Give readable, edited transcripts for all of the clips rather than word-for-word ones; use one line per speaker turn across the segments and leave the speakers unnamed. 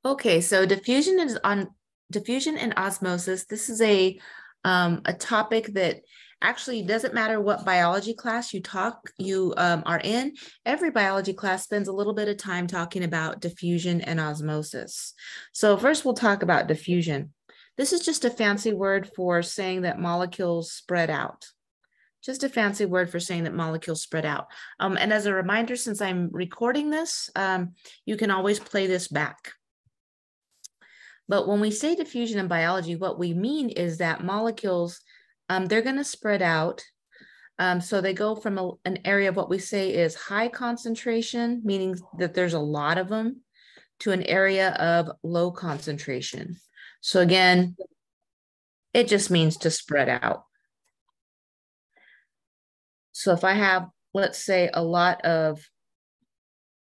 Okay, so diffusion and osmosis. This is a topic that actually doesn't matter what biology class you are in. Every biology class spends a little bit of time talking about diffusion and osmosis. So first we'll talk about diffusion. This is just a fancy word for saying that molecules spread out. Just a fancy word for saying that molecules spread out. And as a reminder, since I'm recording this, you can always play this back. But when we say diffusion in biology, what we mean is that molecules, they're going to spread out. So they go from an area of what we say is high concentration, meaning that there's a lot of them, to an area of low concentration. So again, it just means to spread out. So if I have, let's say, a lot of,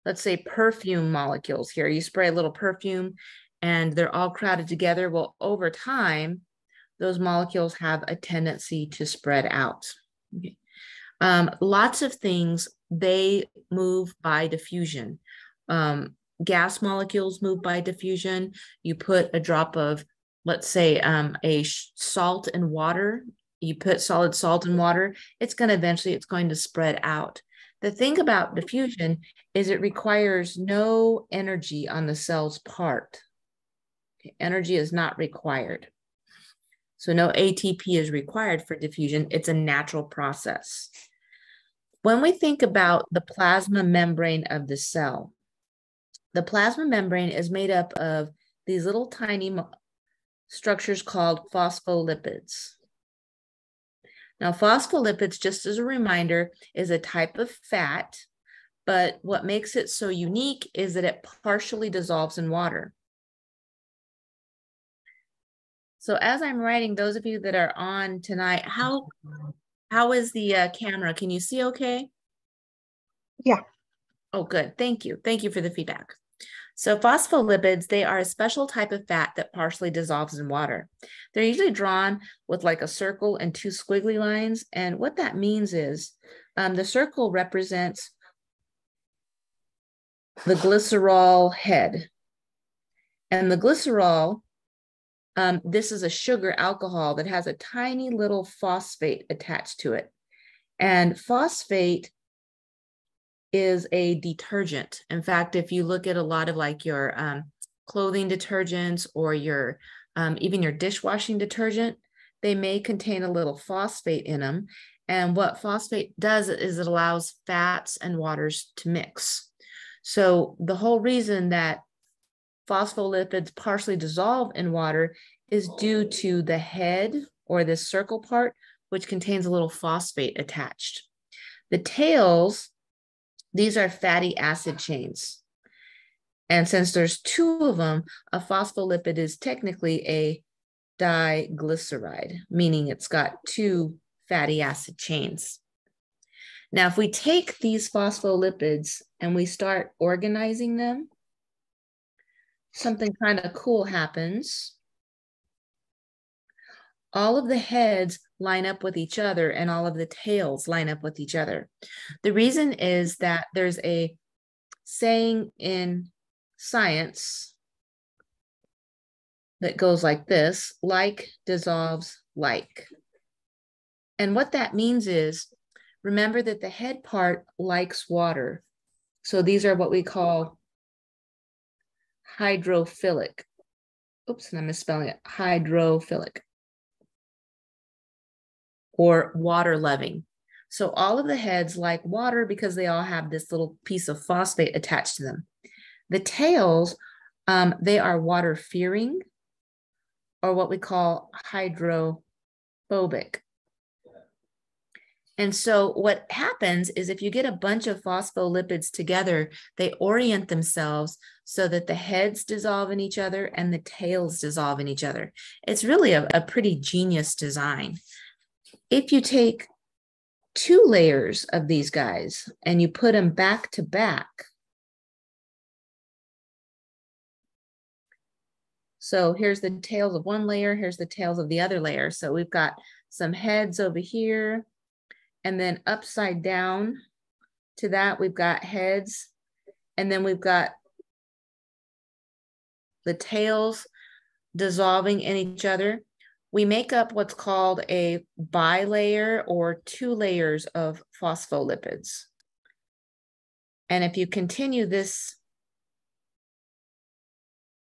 let's say, perfume molecules here, you spray a little perfume and they're all crowded together. Well, over time, those molecules have a tendency to spread out. Okay. Lots of things, they move by diffusion. Gas molecules move by diffusion. You put a drop of, let's say, a salt in water. You put solid salt in water, it's going to spread out. The thing about diffusion is it requires no energy on the cell's part. Okay, energy is not required. So no ATP is required for diffusion. It's a natural process. When we think about the plasma membrane of the cell, the plasma membrane is made up of these little tiny structures called phospholipids. Now, phospholipids, just as a reminder, is a type of fat, but what makes it so unique is that it partially dissolves in water. So as I'm writing, those of you that are on tonight, how is the camera? Can you see okay?
Yeah.
Oh, good. Thank you. Thank you for the feedback. So phospholipids, they are a special type of fat that partially dissolves in water. They're usually drawn with like a circle and two squiggly lines. And what that means is the circle represents the glycerol head. And the glycerol, this is a sugar alcohol that has a tiny little phosphate attached to it. And phosphate is a detergent. In fact, if you look at a lot of like your clothing detergents or your even your dishwashing detergent, they may contain a little phosphate in them. And what phosphate does is it allows fats and waters to mix. So the whole reason that phospholipids partially dissolve in water is due to the head or this circle part, which contains a little phosphate attached. The tails, these are fatty acid chains. And since there's two of them, a phospholipid is technically a diglyceride, meaning it's got two fatty acid chains. Now, if we take these phospholipids and we start organizing them, something kind of cool happens. All of the heads line up with each other and all of the tails line up with each other. The reason is that there's a saying in science that goes like this: like dissolves like. And what that means is, remember that the head part likes water. So these are what we call hydrophilic. Oops, and I'm misspelling it. Hydrophilic. Or water loving. So all of the heads like water because they all have this little piece of phosphate attached to them. The tails, they are water fearing, or what we call hydrophobic. And so what happens is if you get a bunch of phospholipids together, they orient themselves so that the heads dissolve in each other and the tails dissolve in each other. It's really a pretty genius design. If you take two layers of these guys and you put them back to back, so here's the tails of one layer, here's the tails of the other layer. So we've got some heads over here, and then upside down to that, we've got heads, and then we've got the tails dissolving in each other, we make up what's called a bilayer or 2 layers of phospholipids. And if you continue this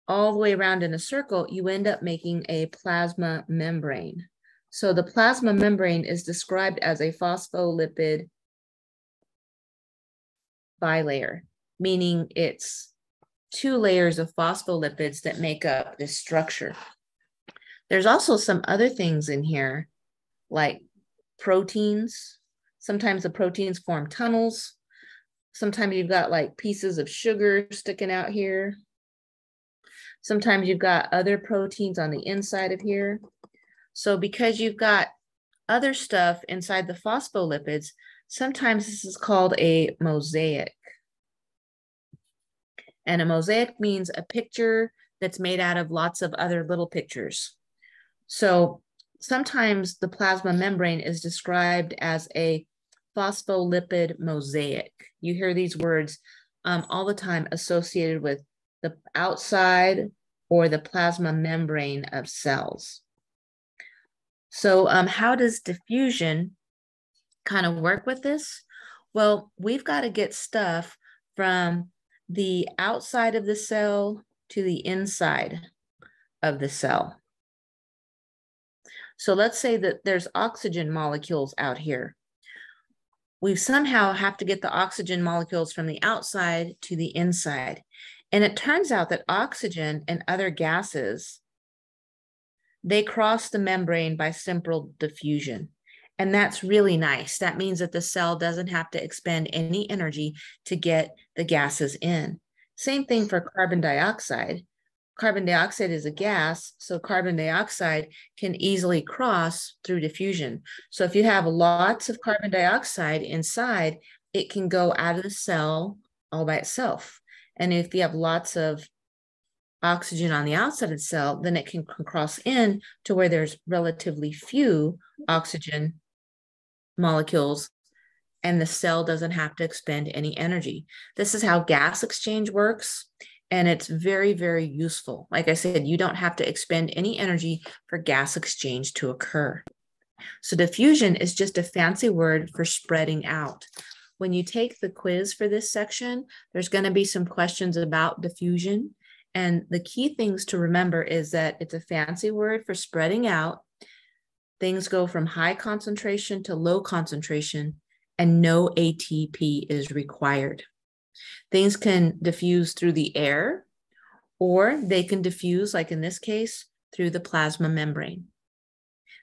all the way around in a circle, you end up making a plasma membrane. So the plasma membrane is described as a phospholipid bilayer, meaning it's 2 layers of phospholipids that make up this structure. There's also some other things in here, like proteins. Sometimes the proteins form tunnels. Sometimes you've got like pieces of sugar sticking out here. Sometimes you've got other proteins on the inside of here. So because you've got other stuff inside the phospholipids, sometimes this is called a mosaic. And a mosaic means a picture that's made out of lots of other little pictures. So sometimes the plasma membrane is described as a phospholipid mosaic. You hear these words all the time associated with the outside or the plasma membrane of cells. So how does diffusion kind of work with this? Well, we've got to get stuff from the outside of the cell to the inside of the cell. So let's say that there's oxygen molecules out here. We somehow have to get the oxygen molecules from the outside to the inside. And it turns out that oxygen and other gases, they cross the membrane by simple diffusion. And that's really nice. That means that the cell doesn't have to expend any energy to get the gases in. Same thing for carbon dioxide. Carbon dioxide is a gas, so carbon dioxide can easily cross through diffusion. So if you have lots of carbon dioxide inside, it can go out of the cell all by itself. And if you have lots of oxygen on the outside of the cell, then it can cross in to where there's relatively few oxygen molecules, and the cell doesn't have to expend any energy. This is how gas exchange works. And it's very, very useful. Like I said, you don't have to expend any energy for gas exchange to occur. So diffusion is just a fancy word for spreading out. When you take the quiz for this section, there's going to be some questions about diffusion. And the key things to remember is that it's a fancy word for spreading out. Things go from high concentration to low concentration, and no ATP is required. Things can diffuse through the air, or they can diffuse, like in this case, through the plasma membrane.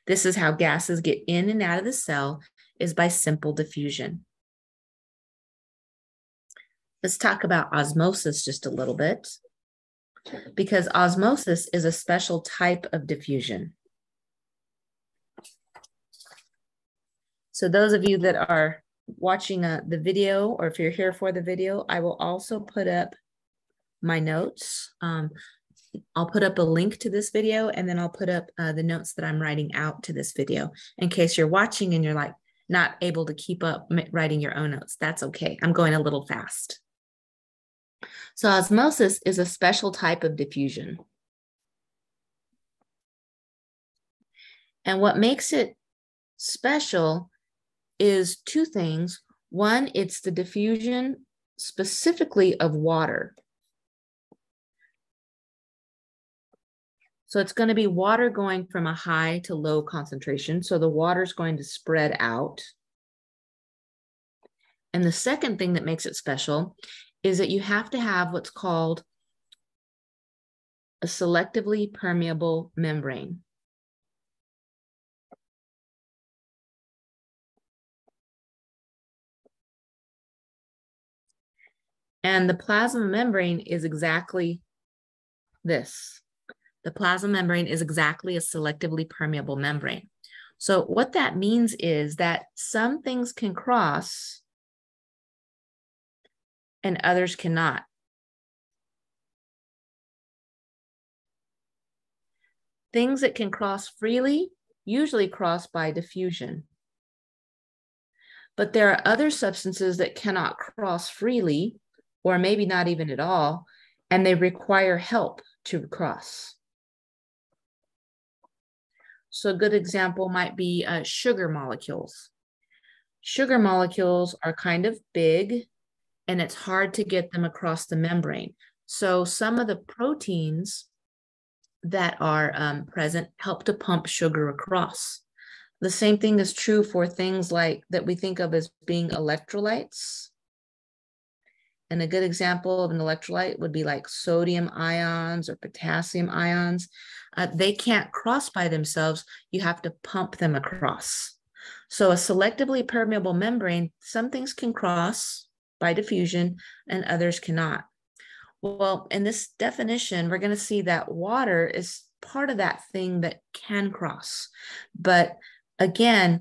This is how gases get in and out of the cell, is by simple diffusion. Let's talk about osmosis just a little bit, because osmosis is a special type of diffusion. So those of you that are watching the video, or if you're here for the video, I will also put up my notes. I'll put up a link to this video, and then I'll put up the notes that I'm writing out to this video in case you're watching and you're like not able to keep up writing your own notes. That's okay. I'm going a little fast. So osmosis is a special type of diffusion. And what makes it special is 2 things. One, it's the diffusion specifically of water. So it's going to be water going from a high to low concentration. So the water is going to spread out. And the second thing that makes it special is that you have to have what's called a selectively permeable membrane. And the plasma membrane is exactly this. The plasma membrane is exactly a selectively permeable membrane. So what that means is that some things can cross and others cannot. Things that can cross freely usually cross by diffusion. But there are other substances that cannot cross freely, or maybe not even at all, and they require help to cross. So a good example might be sugar molecules. Sugar molecules are kind of big, and it's hard to get them across the membrane. So some of the proteins that are present help to pump sugar across. The same thing is true for things like that we think of as being electrolytes. And a good example of an electrolyte would be like sodium ions or potassium ions. They can't cross by themselves. You have to pump them across. So a selectively permeable membrane, some things can cross by diffusion and others cannot. Well, in this definition, we're going to see that water is part of that thing that can cross. But again,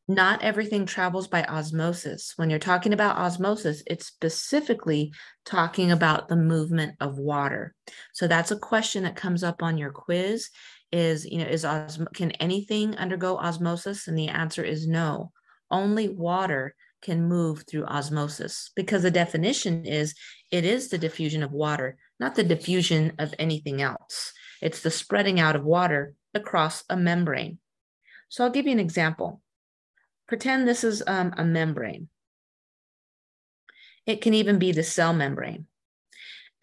not everything travels by osmosis. When you're talking about osmosis, it's specifically talking about the movement of water. So that's a question that comes up on your quiz is, can anything undergo osmosis? And the answer is no. Only water can move through osmosis because the definition is it is the diffusion of water, not the diffusion of anything else. It's the spreading out of water across a membrane. So I'll give you an example. Pretend this is a membrane. It can even be the cell membrane.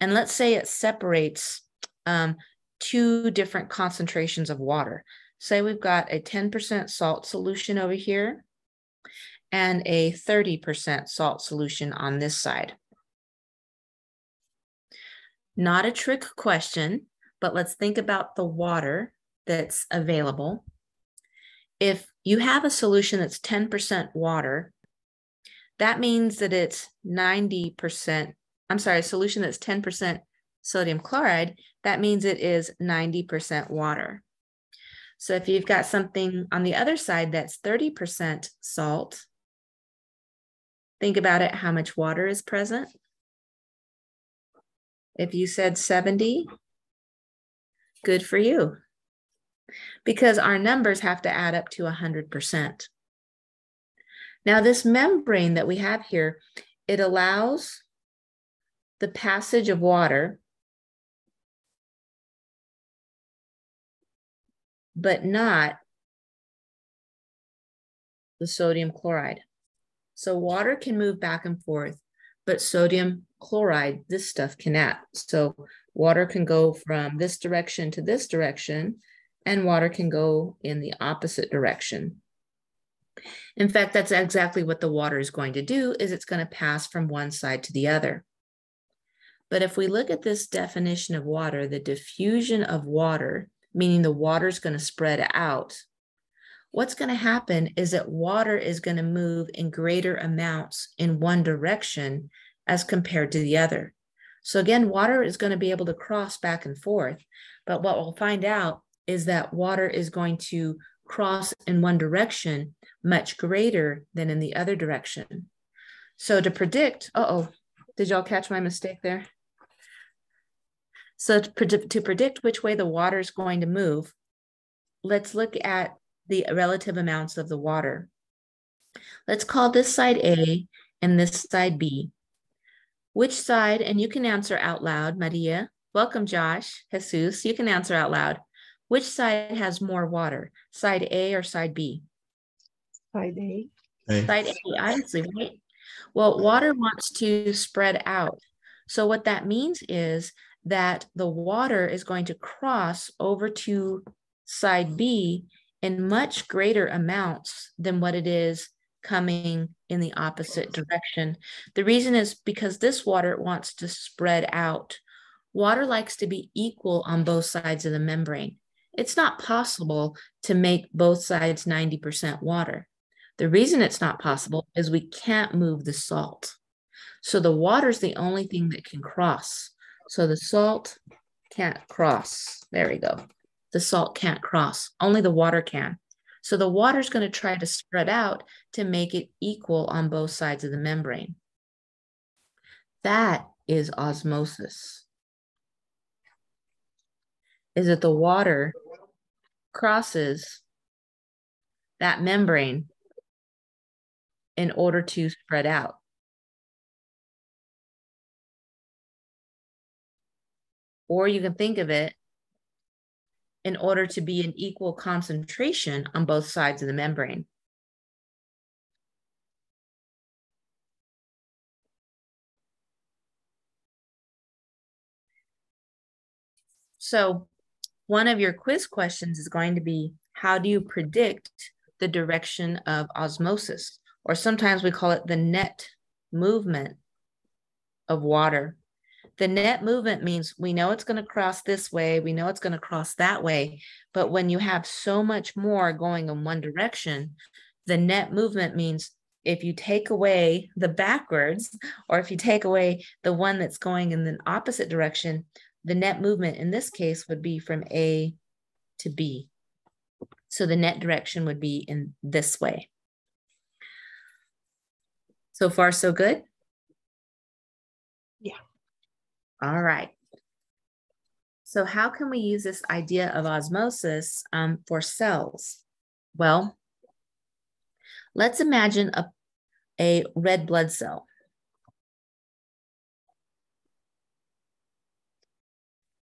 And let's say it separates two different concentrations of water. Say we've got a 10% salt solution over here and a 30% salt solution on this side. Not a trick question, but let's think about the water that's available. If you have a solution that's 10% water, that means that it's 90%, a solution that's 10% sodium chloride, that means it is 90% water. So if you've got something on the other side that's 30% salt, think about it, how much water is present? If you said 70, good for you. Because our numbers have to add up to 100%. Now, this membrane that we have here, it allows the passage of water, but not the sodium chloride. So water can move back and forth, but sodium chloride, this stuff cannot. So water can go from this direction to this direction, and water can go in the opposite direction. In fact, that's exactly what the water is going to do, is it's going to pass from one side to the other. But if we look at this definition of water, the diffusion of water, meaning the water is going to spread out, what's going to happen is that water is going to move in greater amounts in one direction as compared to the other. So again, water is going to be able to cross back and forth, but what we'll find out is that water is going to cross in one direction much greater than in the other direction. So to predict, did y'all catch my mistake there? So to predict which way the water is going to move, let's look at the relative amounts of the water. Let's call this side A and this side B. Which side, and you can answer out loud, Maria. Welcome, Josh, Jesus, you can answer out loud. Which side has more water, side A or side B?
Side A.
Side A, obviously, right? Well, water wants to spread out. So what that means is that the water is going to cross over to side B in much greater amounts than what it is coming in the opposite direction. The reason is because this water wants to spread out. Water likes to be equal on both sides of the membrane. It's not possible to make both sides 90% water. The reason it's not possible is we can't move the salt. So the water is the only thing that can cross. So the salt can't cross. There we go. The salt can't cross. Only the water can. So the water is going to try to spread out to make it equal on both sides of the membrane. That is osmosis. Is that the water crosses that membrane in order to spread out. or you can think of it in order to be an equal concentration on both sides of the membrane. So one of your quiz questions is going to be, how do you predict the direction of osmosis? Or sometimes we call it the net movement of water. The net movement means we know it's going to cross this way, we know it's going to cross that way, but when you have so much more going in one direction, the net movement means if you take away the backwards, or if you take away the one that's going in the opposite direction, the net movement in this case would be from A to B. So the net direction would be in this way. So far, so good?
Yeah.
All right. So how can we use this idea of osmosis for cells? Well, let's imagine a red blood cell.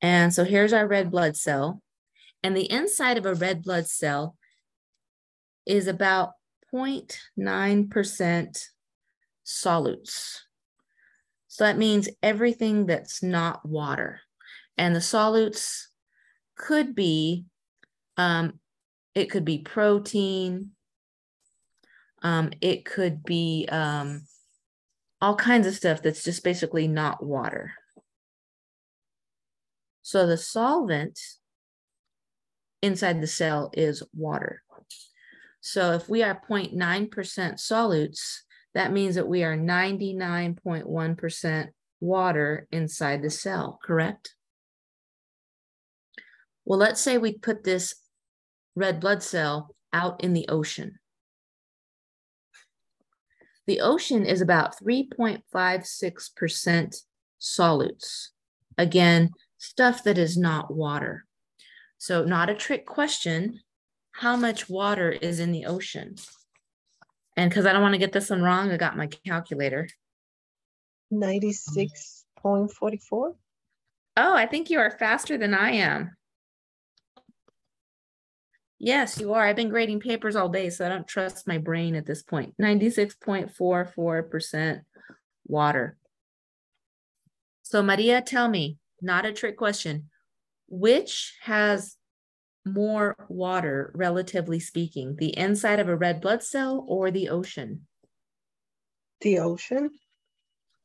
And so here's our red blood cell. And the inside of a red blood cell is about 0.9% solutes. So that means everything that's not water. And the solutes could be, it could be protein, it could be all kinds of stuff that's just basically not water. So the solvent inside the cell is water. So if we are 0.9% solutes, that means that we are 99.1% water inside the cell, correct? Well, let's say we put this red blood cell out in the ocean. The ocean is about 3.56% solutes. Again, stuff that is not water. So not a trick question. How much water is in the ocean? And because I don't want to get this one wrong, I got my calculator.
96.44.
Oh, I think you are faster than I am. Yes, you are. I've been grading papers all day, so I don't trust my brain at this point. 96.44% water. So Maria, tell me, not a trick question, which has more water, relatively speaking, the inside of a red blood cell or the ocean?
The ocean.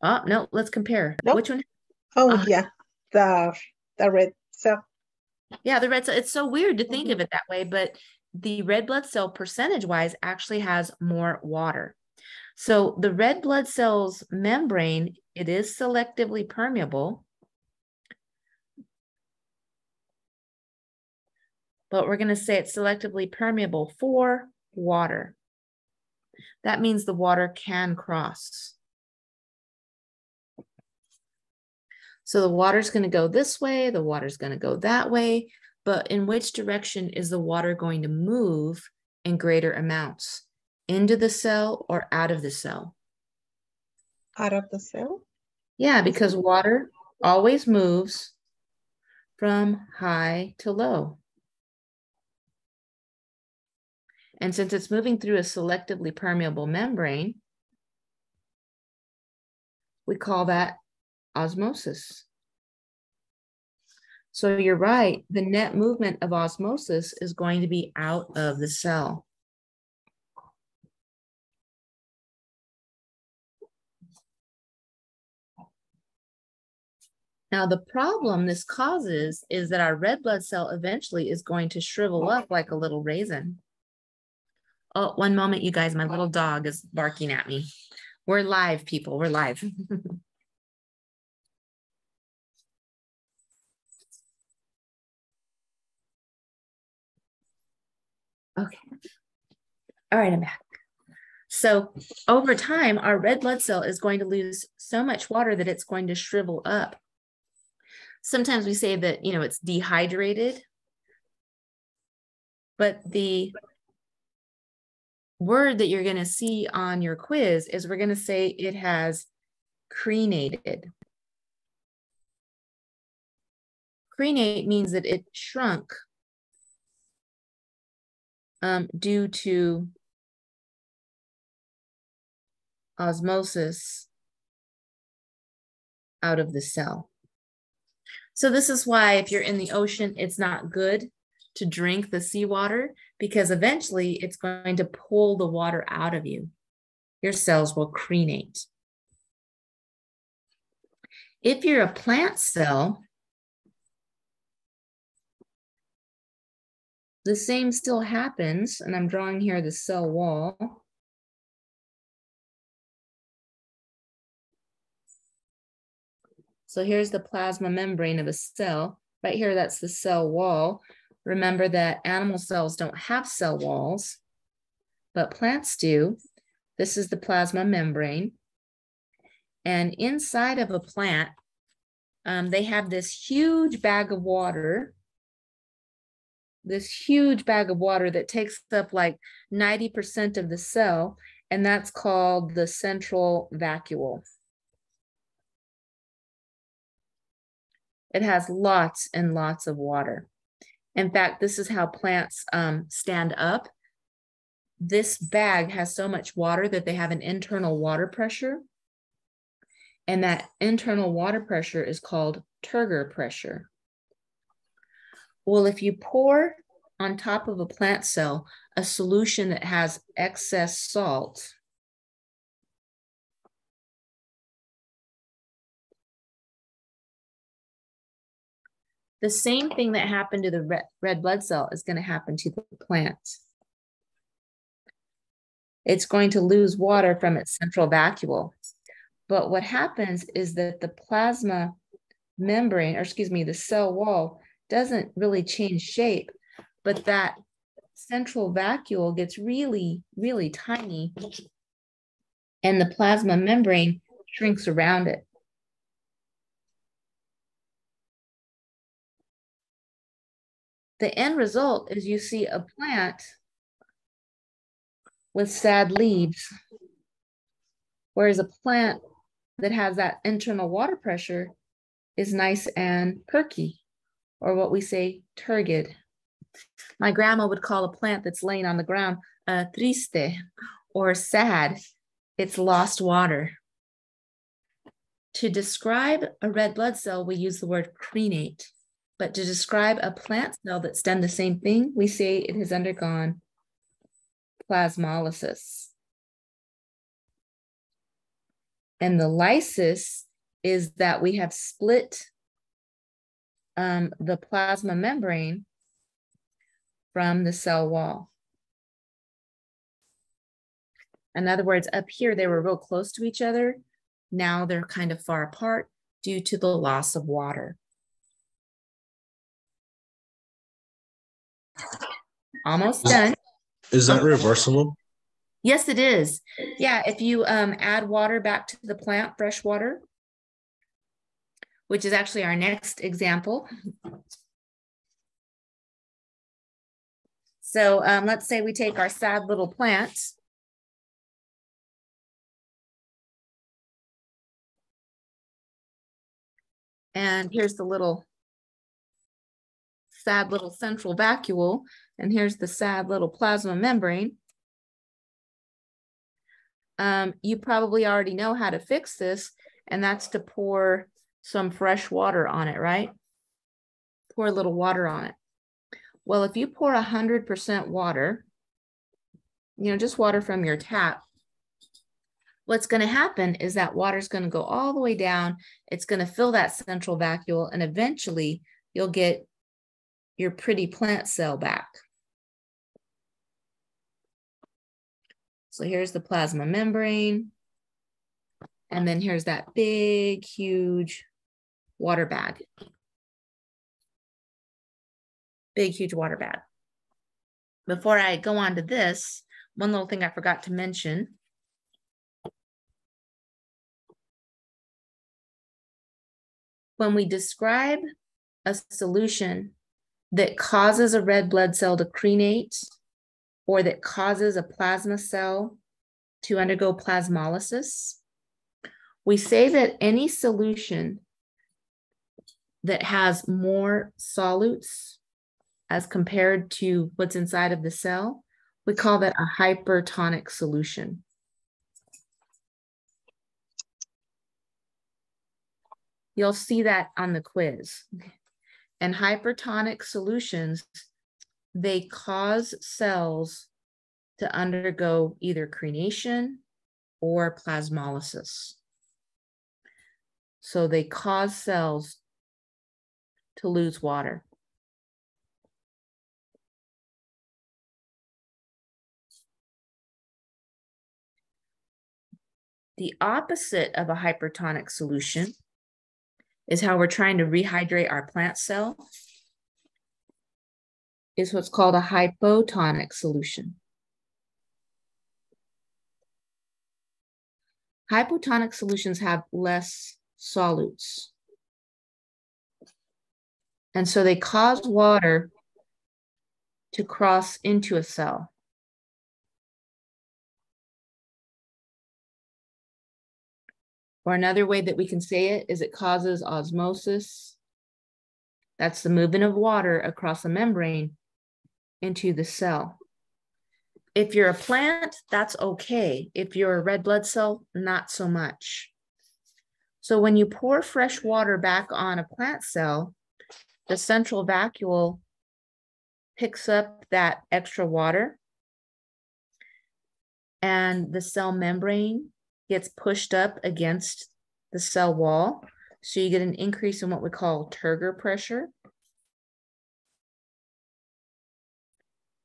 Oh, no, let's compare.
Nope.
Which one?
Oh, yeah, the red cell.
Yeah, the red cell. It's so weird to think of it that way, but the red blood cell percentage-wise actually has more water. So the red blood cell's membrane, it is selectively permeable, but we're going to say it's selectively permeable for water. That means the water can cross. So the water's going to go this way, the water's going to go that way, but in which direction is the water going to move in greater amounts? Into the cell or out of the cell?
Out of the cell?
Yeah, because water always moves from high to low. And since it's moving through a selectively permeable membrane, we call that osmosis. So you're right, the net movement of osmosis is going to be out of the cell. Now the problem this causes is that our red blood cell eventually is going to shrivel up like a little raisin. Oh, one moment, you guys, my little dog is barking at me. We're live, people, we're live. Okay. All right, I'm back. So over time, our red blood cell is going to lose so much water that it's going to shrivel up. Sometimes we say that, you know, it's dehydrated, but the word that you're going to see on your quiz is we're going to say it has crenated. Crenate means that it shrunk due to osmosis out of the cell. So this is why if you're in the ocean, it's not good to drink the seawater, because eventually it's going to pull the water out of you. Your cells will crenate. If you're a plant cell, the same still happens, and I'm drawing here the cell wall. So here's the plasma membrane of a cell. Right here, that's the cell wall. Remember that animal cells don't have cell walls, but plants do. This is the plasma membrane. And inside of a plant, they have this huge bag of water. This huge bag of water that takes up like 90% of the cell, and that's called the central vacuole. It has lots and lots of water. In fact, this is how plants stand up. This bag has so much water that they have an internal water pressure. And that internal water pressure is called Turgor pressure. Well, if you pour on top of a plant cell a solution that has excess salt, the same thing that happened to the red blood cell is going to happen to the plant. It's going to lose water from its central vacuole. But what happens is that the plasma membrane, or excuse me, the cell wall doesn't really change shape, but that central vacuole gets really, really tiny, and the plasma membrane shrinks around it. The end result is you see a plant with sad leaves, whereas a plant that has that internal water pressure is nice and perky, or what we say, turgid. My grandma would call a plant that's laying on the ground triste, or sad. It's lost water. To describe a red blood cell, we use the word crenate. But to describe a plant cell that's done the same thing, we say it has undergone plasmolysis. And the lysis is that we have split the plasma membrane from the cell wall. In other words, up here, they were real close to each other. Now they're kind of far apart due to the loss of water. Almost done.
Is that reversible?
Yes, it is. Yeah, if you add water back to the plant, fresh water, which is actually our next example. So let's say we take our sad little plant. And here's the little sad little central vacuole, and here's the sad little plasma membrane. You probably already know how to fix this, and that's to pour some fresh water on it, right? Pour a little water on it. Well, if you pour 100% water, just water from your tap, what's going to happen is that water is going to go all the way down. It's going to fill that central vacuole, and eventually you'll get your pretty plant cell back. So here's the plasma membrane. And then here's that big, huge water bag. Big, huge water bag. Before I go on to this, one little thing I forgot to mention. When we describe a solution that causes a red blood cell to crenate, or that causes a plasma cell to undergo plasmolysis, we say that any solution that has more solutes as compared to what's inside of the cell, we call that a hypertonic solution. You'll see that on the quiz. And hypertonic solutions, they cause cells to undergo either crenation or plasmolysis. So they cause cells to lose water. The opposite of a hypertonic solution is how we're trying to rehydrate our plant cell, is what's called a hypotonic solution. Hypotonic solutions have less solutes. And so they cause water to cross into a cell. Or another way that we can say it is it causes osmosis. That's the movement of water across a membrane into the cell. If you're a plant, that's okay. If you're a red blood cell, not so much. So when you pour fresh water back on a plant cell, the central vacuole picks up that extra water and the cell membrane gets pushed up against the cell wall. So you get an increase in what we call Turgor pressure.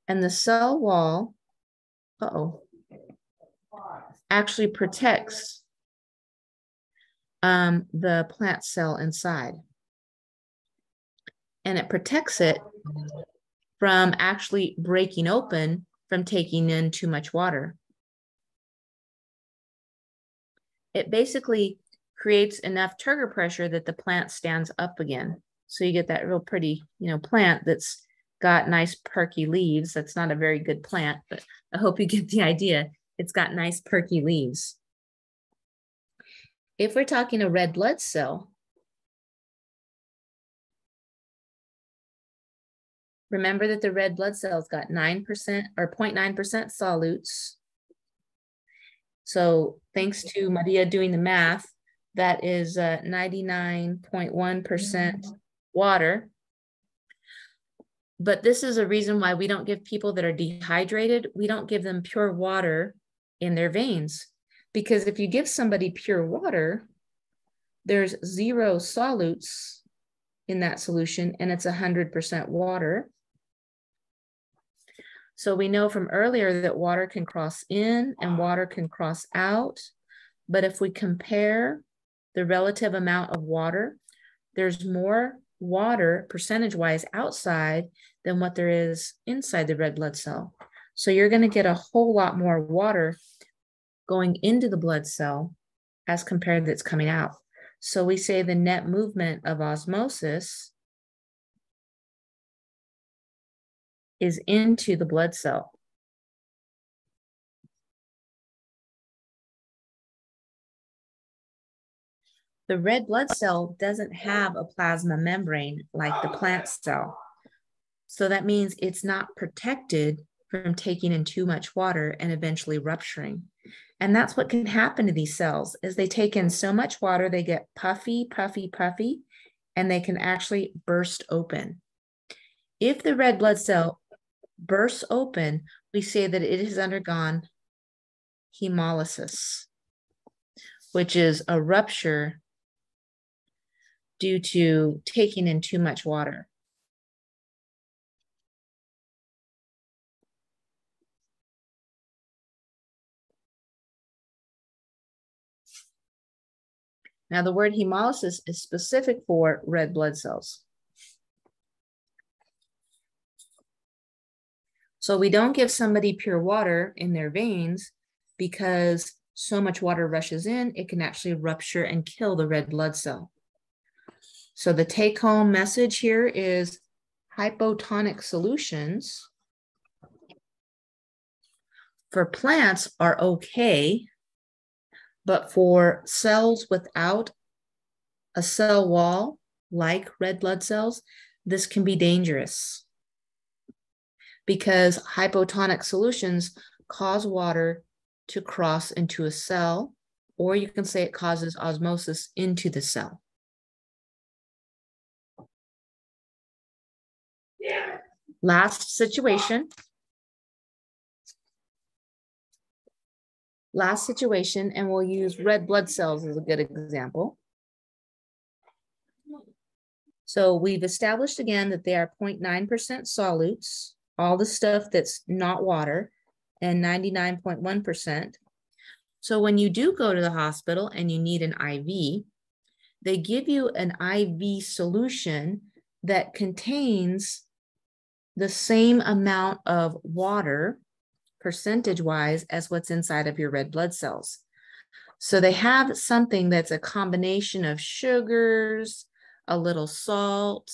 And the cell wall, actually protects the plant cell inside. And it protects it from actually breaking open from taking in too much water. It basically creates enough turgor pressure that the plant stands up again. So you get that real pretty, plant that's got nice perky leaves. That's not a very good plant, but I hope you get the idea. It's got nice perky leaves. If we're talking a red blood cell, remember that the red blood cell's got 9% or 0.9% solutes. So thanks to Maria doing the math, that is 99.1% water. But this is a reason why we don't give people that are dehydrated, we don't give them pure water in their veins. Because if you give somebody pure water, there's 0 solutes in that solution and it's 100% water. So we know from earlier that water can cross in and water can cross out. But if we compare the relative amount of water, there's more water percentage-wise outside than what there is inside the red blood cell. So you're going to get a whole lot more water going into the blood cell as compared to that's coming out. So we say the net movement of osmosis is into the blood cell. The red blood cell doesn't have a plasma membrane like the plant cell. So that means it's not protected from taking in too much water and eventually rupturing. And that's what can happen to these cells is they take in so much water, they get puffy, puffy, puffy, and they can actually burst open. If the red blood cell bursts open, we say that it has undergone hemolysis, which is a rupture due to taking in too much water. Now, the word hemolysis is specific for red blood cells. So we don't give somebody pure water in their veins because so much water rushes in, it can actually rupture and kill the red blood cell. So the take-home message here is hypotonic solutions for plants are okay, but for cells without a cell wall like red blood cells, this can be dangerous because hypotonic solutions cause water to cross into a cell, or you can say it causes osmosis into the cell. Last situation, and we'll use red blood cells as a good example. So we've established again that they are 0.9% solutes, all the stuff that's not water, and 99.1%. So when you do go to the hospital and you need an IV, they give you an IV solution that contains the same amount of water, percentage-wise, as what's inside of your red blood cells. So they have something that's a combination of sugars, a little salt,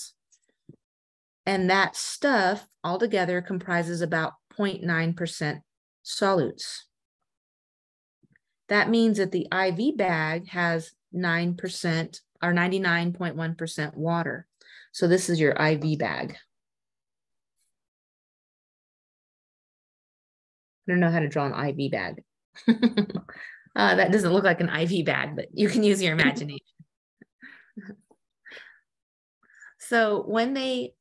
and that stuff altogether comprises about 0.9% solutes. That means that the IV bag has 9% or 99.1% water. So this is your IV bag. I don't know how to draw an IV bag. That doesn't look like an IV bag, but you can use your imagination. So when they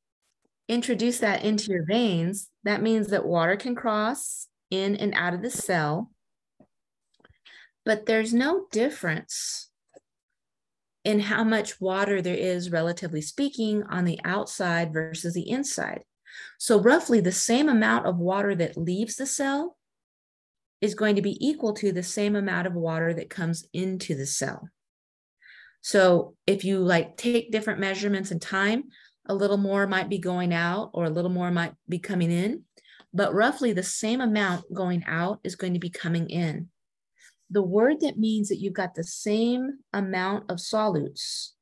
introduce that into your veins, that means that water can cross in and out of the cell, but there's no difference in how much water there is, relatively speaking, on the outside versus the inside. So roughly the same amount of water that leaves the cell is going to be equal to the same amount of water that comes into the cell. So if you like take different measurements in time, a little more might be going out or a little more might be coming in, but roughly the same amount going out is going to be coming in. The word that means that you've got the same amount of solutes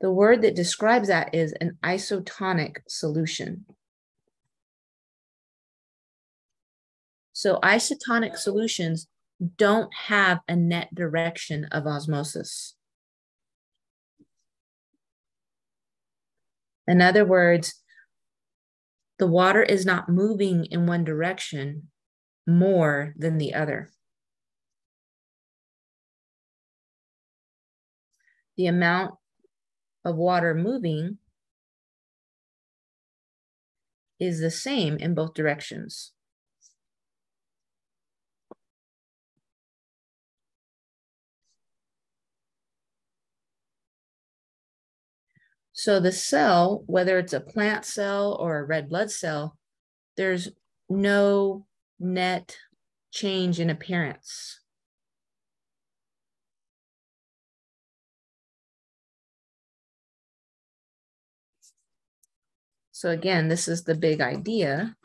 the word that describes that is an isotonic solution. So isotonic solutions don't have a net direction of osmosis. In other words, the water is not moving in one direction more than the other. The amount of water moving is the same in both directions. So the cell, whether it's a plant cell or a red blood cell, there's no net change in appearance. So again, this is the big idea.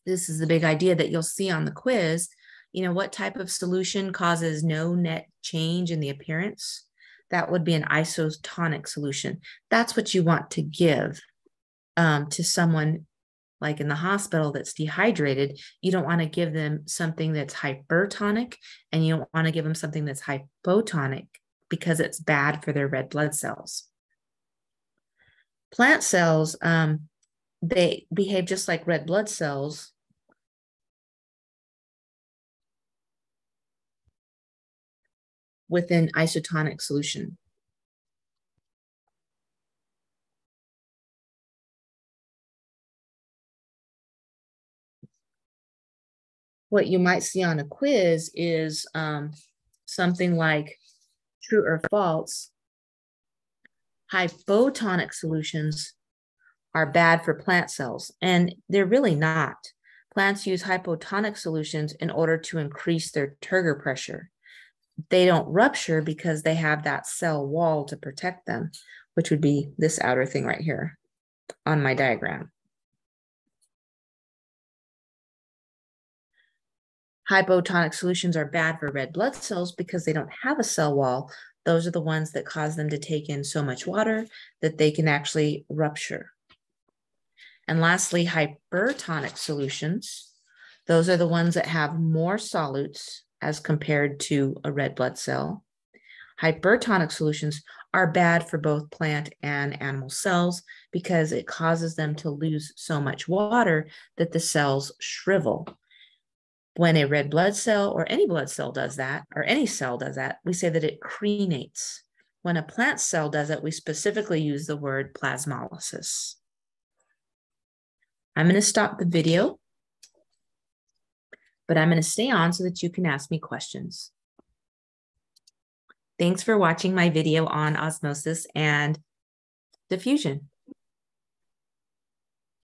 This is the big idea that you'll see on the quiz. You know, what type of solution causes no net change in the appearance? That would be an isotonic solution. That's what you want to give to someone like in the hospital that's dehydrated. You don't want to give them something that's hypertonic, and you don't want to give them something that's hypotonic because it's bad for their red blood cells. Plant cells, they behave just like red blood cells. Within isotonic solution. What you might see on a quiz is something like true or false. Hypotonic solutions are bad for plant cells, and they're really not. Plants use hypotonic solutions in order to increase their Turgor pressure. They don't rupture because they have that cell wall to protect them, which would be this outer thing right here on my diagram. Hypotonic solutions are bad for red blood cells because they don't have a cell wall. Those are the ones that cause them to take in so much water that they can actually rupture. And lastly, hypertonic solutions. Those are the ones that have more solutes as compared to a red blood cell. Hypertonic solutions are bad for both plant and animal cells because it causes them to lose so much water that the cells shrivel. When a red blood cell or any blood cell does that, or any cell does that, we say that it crenates. When a plant cell does it, we specifically use the word plasmolysis. I'm going to stop the video, but I'm going to stay on so that you can ask me questions. Thanks for watching my video on osmosis and diffusion.